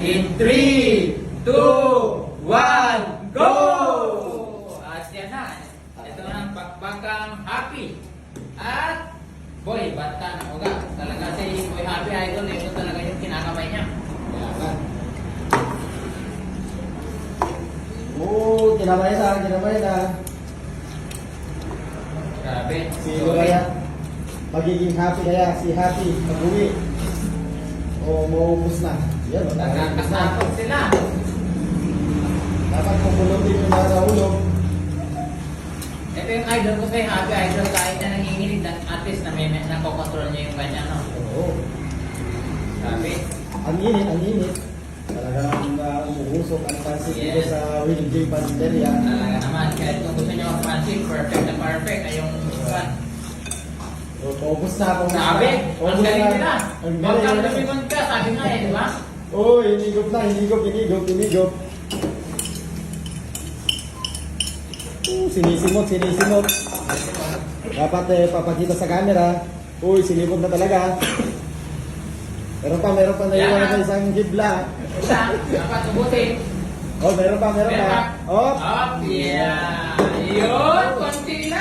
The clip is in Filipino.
In 3, 2, 1, go! At yan na. Ito na ang bakbakang happy. At boy, bata na uga. Talaga si Boy Happy Idol. Ito talaga yung kinakamay niya. Kailangan. Oo, kinamay na, kinamay na. Grabe. Sino kaya? Magiging happy kaya si Happy pag-uwi. O maubos na. Yan, maubos na. Nagkakasakot sila. Dapat pupulutin yung mga nahulog. Ito yung idol ko kay Happy Idol. Kahit na nanginginig, at least na may nakokontrol niya yung kanya, no? Oo. Grabe. Ang init. Talagang umuusok ang pansit dito Yes. sa Will J. Panteria. Talaga naman. Kahit kung gusto niyo mag-fancy, perfect na perfect. Ay yung fan. So, paubos na, paubos na. Sabi, ang Paubos galing na. nila. Ang Huwag kang galing. lumimon ka, sabi nga eh, di ba? Oh, hinigop na, hinigop. Sinisimot. Dapat papakita sa camera. Uy, sinipot na talaga. Meron pa naiwan na isang gibla. Isa, dapat ubutin. Oh, meron pa. Oh, Up, yeah. Yun, konti lang.